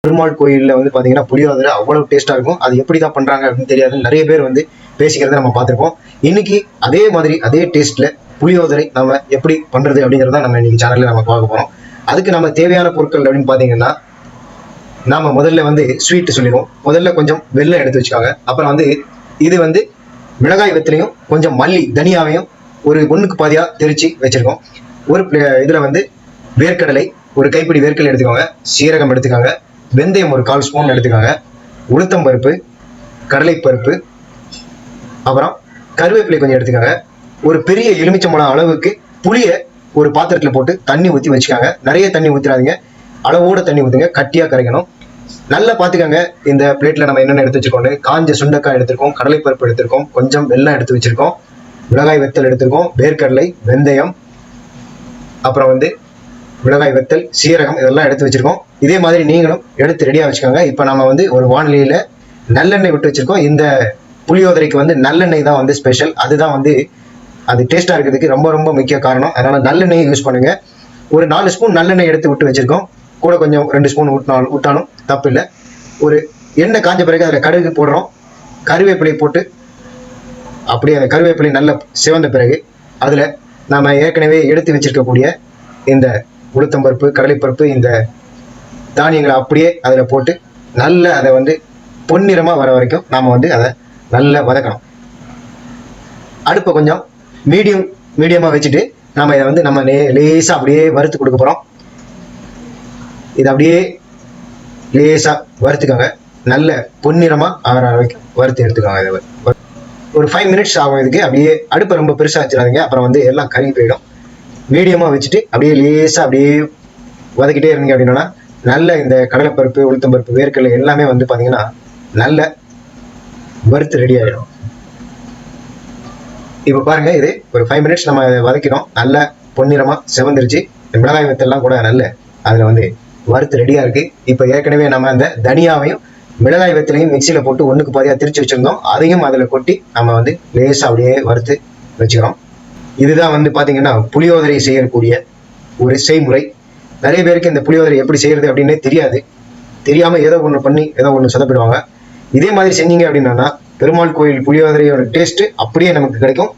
பெருமாள் கோயிலில் வந்து பார்த்தீங்கன்னா புளியோதரை அவ்வளவு டேஸ்ட்டாக இருக்கும். அது எப்படி தான் பண்ணுறாங்க அப்படின்னு தெரியாது. நிறைய பேர் வந்து பேசிக்கிறத நம்ம பார்த்துருப்போம். இன்னைக்கு அதே மாதிரி அதே டேஸ்ட்டில் புளியோதரை நம்ம எப்படி பண்ணுறது அப்படிங்கிறத நம்ம இன்னைக்கு சேனலில் நம்ம பார்க்க போகிறோம். அதுக்கு நம்ம தேவையான பொருட்கள் அப்படின்னு பார்த்தீங்கன்னா, நாம முதல்ல வந்து ஸ்வீட் சொல்லிடுவோம். முதல்ல கொஞ்சம் வெல்லம் எடுத்து வச்சுக்காங்க. அப்புறம் வந்து இது வந்து மிளகாய் வெத்திலையும் கொஞ்சம் மல்லி தனியாவையும் ஒரு ஒன்றுக்கு பாதியாக தெரிச்சு வச்சிருக்கோம். ஒரு இதில் வந்து வேர்க்கடலை ஒரு கைப்பிடி வேர்க்கடலை எடுத்துக்கோங்க. சீரகம் எடுத்துக்காங்க. வெந்தயம் ஒரு 1/4 ஸ்பூன் எடுத்துக்காங்க. உளுத்தம் பருப்பு, கடலைப்பருப்பு, அப்புறம் கருவேப்பிலை கொஞ்சம் எடுத்துக்காங்க. ஒரு பெரிய எலுமிச்சம்பழம் அளவுக்கு புளியை ஒரு பாத்திரத்தில் போட்டு தண்ணி ஊற்றி வச்சுக்காங்க. நிறைய தண்ணி ஊற்றிடாதீங்க, அளவோட தண்ணி ஊற்றுங்க, கட்டியாக கரைக்கணும். நல்லா பார்த்துக்கோங்க. இந்த பிளேட்டில் நம்ம என்னென்ன எடுத்து வச்சுக்கோங்க. காஞ்ச சுண்டக்காய் எடுத்திருக்கோம், கடலைப்பருப்பு எடுத்திருக்கோம், கொஞ்சம் வெல்லம் எடுத்து வச்சிருக்கோம், மிளகாய் வெத்தல் எடுத்திருக்கோம், வேர்க்கடலை, வெந்தயம், அப்புறம் வந்து மிளகாய் வெத்தல், சீரகம் இதெல்லாம் எடுத்து வச்சிருக்கோம். இதே மாதிரி நீங்களும் எடுத்து ரெடியாக வச்சுக்கோங்க. இப்போ நம்ம வந்து ஒரு வானிலையில் நல்லெண்ணெய் விட்டு வச்சிருக்கோம். இந்த புளியோதரைக்கு வந்து நல்லெண்ணெய் தான் வந்து ஸ்பெஷல். அதுதான் வந்து அது டேஸ்ட்டாக இருக்கிறதுக்கு ரொம்ப ரொம்ப முக்கிய காரணம். அதனால் நல்லெண்ணெய் யூஸ் பண்ணுங்க. ஒரு 4 ஸ்பூன் நல்லெண்ணெய் எடுத்து விட்டு வச்சிருக்கோம். கூட கொஞ்சம் 2 ஸ்பூன் விட்டாலும் தப்பு இல்லை. ஒரு எண்ணெய் காஞ்ச பிறகு அதில் கடுகு போடுறோம். கருவேப்பிலை போட்டு அப்படியே அந்த கருவேப்பிலை நல்லா சிவந்த பிறகு அதில் நம்ம ஏற்கனவே எடுத்து வச்சிருக்கக்கூடிய இந்த உளுத்தம்பருப்பு, கடலைப்பருப்பு, இந்த தானியங்களை அப்படியே அதில் போட்டு நல்ல அதை வந்து பொன்னிறமாக வர வரைக்கும் நாம் வந்து அதை நல்லா வதக்கணும். அடுப்பை கொஞ்சம் மீடியமாக வச்சுட்டு நம்ம இதை வந்து நம்ம லேசாக அப்படியே வறுத்து கொடுக்க போகிறோம். இதை அப்படியே லேசாக வறுத்துக்கோங்க. நல்ல பொன்னிறமாக ஆகிற வரைக்கும் வறுத்து எடுத்துக்கோங்க. இதை ஒரு 5 மினிட்ஸ் ஆகும் இதுக்கு. அப்படியே அடுப்பை ரொம்ப பெருசாக வச்சிடாதீங்க, அப்புறம் வந்து எல்லாம் கருகி போயிடும். மீடியமாக வச்சுட்டு அப்படியே லேசாக அப்படியே வதக்கிட்டே இருந்தீங்க அப்படின்னா நல்ல இந்த கடலைப்பருப்பு, உளுத்தம்பருப்பு, வேர்க்கடலை எல்லாமே வந்து பார்த்தீங்கன்னா நல்ல வறுத்து ரெடி ஆகிடும். இப்போ பாருங்க, இது ஒரு 5 மினிட்ஸ் நம்ம வதக்கிறோம். நல்ல பொன்னிறமாக செவந்துருச்சு. மிளகாய் வெத்தெல்லாம் கூட நல்ல அதில் வந்து வறுத்து ரெடியாக இருக்கு. இப்போ ஏற்கனவே நம்ம அந்த தனியாவையும் மிளகாய் வெத்தலையும் மிக்சியில் போட்டு ஒன்றுக்கு பாதியாக திரிச்சு வச்சிருந்தோம். அதையும் அதில் கொட்டி நம்ம வந்து லேசாக அப்படியே வறுத்து வச்சுக்கிறோம். இதுதான் வந்து பார்த்தீங்கன்னா புளியோதரை செய்யக்கூடிய ஒரு செய்முறை. நிறைய பேருக்கு இந்த புளியோதரை எப்படி செய்யறது அப்படின்னே தெரியாது. தெரியாமல் ஏதோ ஒன்று பண்ணி ஏதோ ஒன்று சொதப்பிடுவாங்க. இதே மாதிரி செஞ்சீங்க அப்படின்னா பெருமாள் கோயில் புளியோதரையோட டேஸ்ட் அப்படியே நமக்கு கிடைக்கும்.